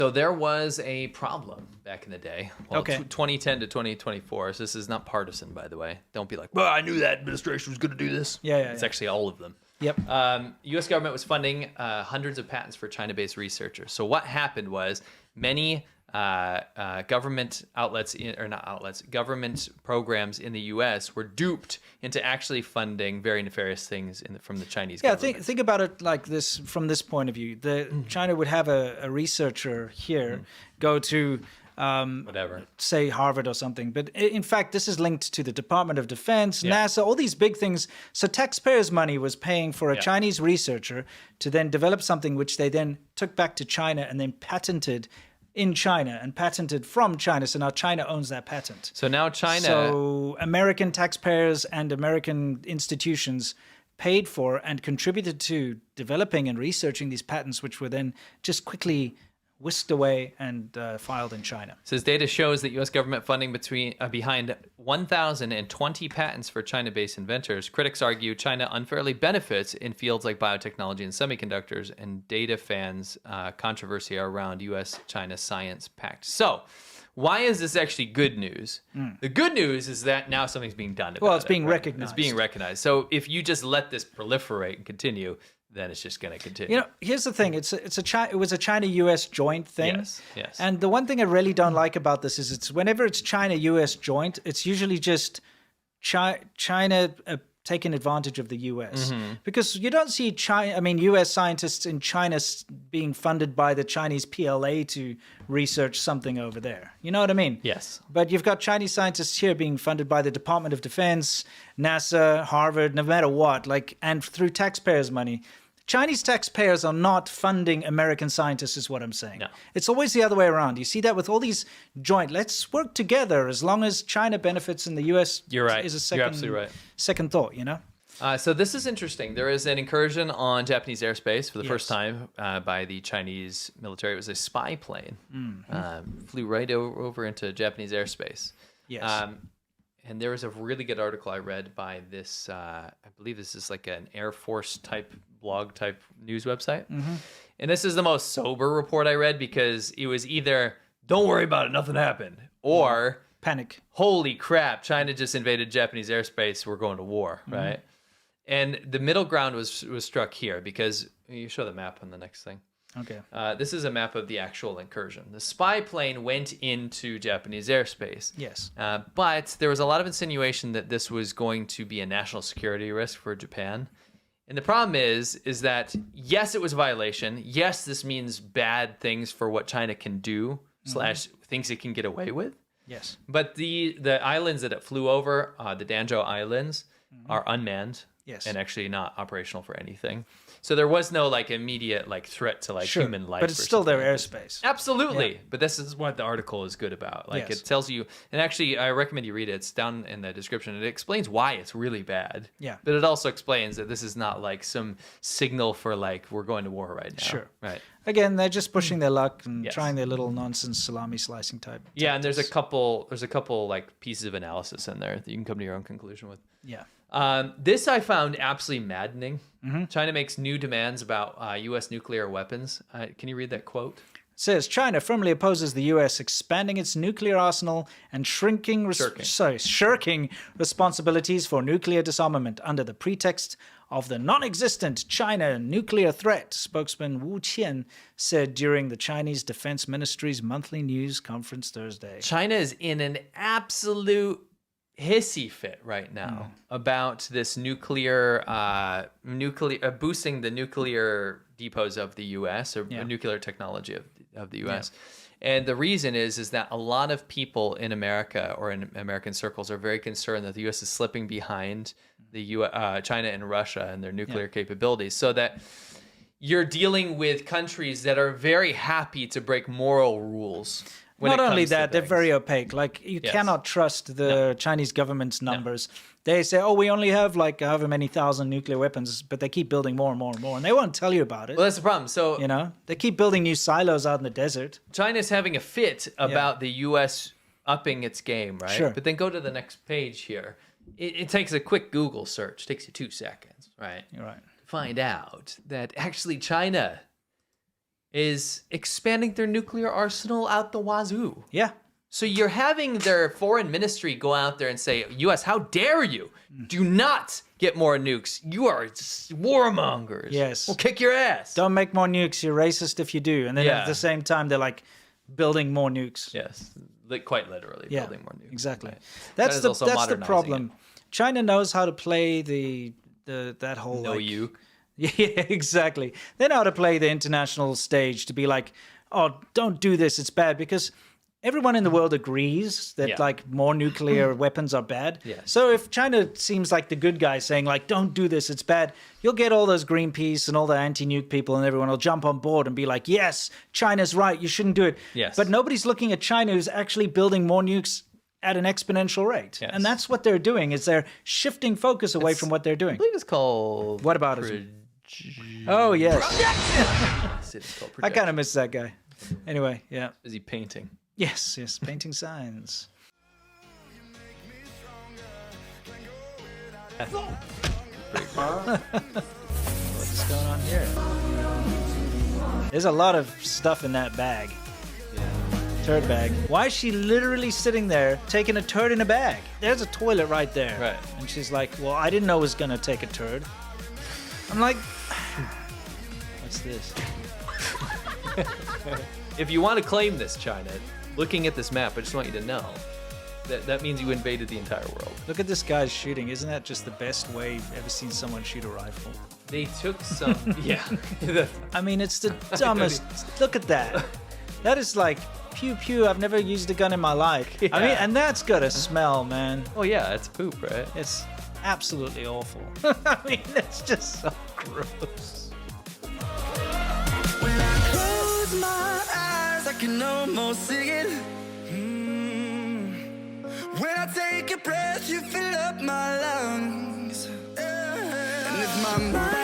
So there was a problem back in the day. Well, Okay. 2010 to 2024. So this is not partisan, by the way. Don't be like, well, I knew that administration was going to do this. Yeah. It's actually all of them. Yep. U.S. government was funding hundreds of patents for China-based researchers. So what happened was many government outlets, government programs in the U.S. were duped into actually funding very nefarious things from the Chinese government. Yeah, think about it like this from this point of view. China would have a researcher here go to whatever, say Harvard or something. But in fact, this is linked to the Department of Defense, NASA, all these big things. So taxpayers' money was paying for a Chinese researcher to then develop something which they then took back to China and then patented in China and patented from China. So now China owns that patent. So now China... So American taxpayers and American institutions paid for and contributed to developing and researching these patents, which were then just quickly whisked away and filed in China. So this data shows that U.S. government funding behind 1,020 patents for China-based inventors. Critics argue China unfairly benefits in fields like biotechnology and semiconductors, and data fans controversy around U.S.-China science pact. So why is this actually good news? The good news is that now something's being done about it. Well, it's being recognized. It's being recognized. So if you just let this proliferate and continue, then it's just going to continue. You know, here's the thing. It was a China-U.S. joint thing. Yes. And the one thing I really don't like about this is whenever it's China-U.S. joint, it's usually just China taking advantage of the U.S. Because you don't see U.S. scientists in China being funded by the Chinese PLA to research something over there. You know what I mean? Yes. But you've got Chinese scientists here being funded by the Department of Defense, NASA, Harvard, no matter what, and through taxpayers' money. Chinese taxpayers are not funding American scientists, is what I'm saying. No. It's always the other way around. You see that with all these joint. Let's work together as long as China benefits and the U.S. You're right. is a second, You're absolutely right. Second thought, you know? So this is interesting. There is an incursion on Japanese airspace for the first time by the Chinese military. It was a spy plane. Flew right over into Japanese airspace. Yes. And there was a really good article I read by this, I believe this is like an Air Force type blog type news website. And this is the most sober report I read because it was either, don't worry about it, nothing happened, or panic. Holy crap, China just invaded Japanese airspace, we're going to war, right? And the middle ground was struck here because, you show the map on the next thing. Okay. This is a map of the actual incursion. The spy plane went into Japanese airspace. Yes. But there was a lot of insinuation that this was going to be a national security risk for Japan. And the problem is that, yes, it was a violation. Yes, this means bad things for what China can do / things it can get away with. Yes. But the islands that it flew over, the Danzhou Islands, are unmanned. Yes. And actually not operational for anything. So there was no immediate threat to human life. But it's still their airspace. Absolutely. Yeah. But this is what the article is good about. Yes. It tells you, and actually I recommend you read it. It's down in the description. It explains why it's really bad. Yeah. But it also explains that this is not some signal for we're going to war right now. Sure. Right. Again, they're just pushing their luck and trying their little nonsense salami slicing type. Yeah, and there's a couple pieces of analysis in there that you can come to your own conclusion with. Yeah. This I found absolutely maddening. China makes new demands about U.S. nuclear weapons. Can you read that quote? It says China firmly opposes the U.S. expanding its nuclear arsenal and shirking responsibilities for nuclear disarmament under the pretext of the non-existent China nuclear threat, spokesman Wu Qian said during the Chinese Defense Ministry's monthly news conference Thursday. China is in an absolute hissy fit right now about this nuclear boosting the nuclear depots of the U.S. or nuclear technology of the U.S. And the reason is that a lot of people in America or in American circles are very concerned that the U.S. is slipping behind China and Russia and their nuclear capabilities, so that you're dealing with countries that are very happy to break moral rules. Not only that, they're very opaque. You cannot trust the Chinese government's numbers. No. They say, we only have however many thousand nuclear weapons, but they keep building more and more and more, and they won't tell you about it. Well, that's the problem. So they keep building new silos out in the desert. China's having a fit about the U.S. upping its game, right? Sure. But then go to the next page here. It takes a quick Google search. It takes you 2 seconds, right? You're right. To find out that actually China is expanding their nuclear arsenal out the wazoo. Yeah. So you're having their foreign ministry go out there and say, U.S., how dare you? Do not get more nukes. You are warmongers. Yes. We'll kick your ass. Don't make more nukes. You're racist if you do. And then at the same time, they're like building more nukes. Yes, quite literally building more nukes. Exactly. Right. That's That is the also problem. China knows how to play that whole No uke. Yeah, exactly. They know how to play the international stage to be like, oh, don't do this. It's bad because everyone in the world agrees that like more nuclear weapons are bad. Yes. So if China seems like the good guy saying like, don't do this, it's bad, you'll get all those Greenpeace and all the anti-nuke people and everyone will jump on board and be like, yes, China's right. You shouldn't do it. Yes. But nobody's looking at China who's actually building more nukes at an exponential rate. Yes. And that's what they're doing is they're shifting focus away from what they're doing. I believe it's called... What about it? Oh, yes. It's called I kind of miss that guy. Anyway, yeah. Is he painting? Yes, painting signs. What's going on here? There's a lot of stuff in that bag. Turd bag. Why is she literally sitting there taking a turd in a bag? There's a toilet right there. Right. And she's like, well, I didn't know it was going to take a turd. I'm like, what's this? If you want to claim this, China, looking at this map, I just want you to know that means you invaded the entire world. Look at this guy's shooting. Isn't that just the best way you've ever seen someone shoot a rifle? They took some... yeah. I mean, it's the dumbest. Look at that. That is like, pew pew, I've never used a gun in my life. Yeah. I mean, and that's got a smell, man. Oh, yeah, it's poop, right? It's absolutely awful. I mean, it's just so gross. When I close my eyes, I can almost see it. When I take a breath, you fill up my lungs. And if my mind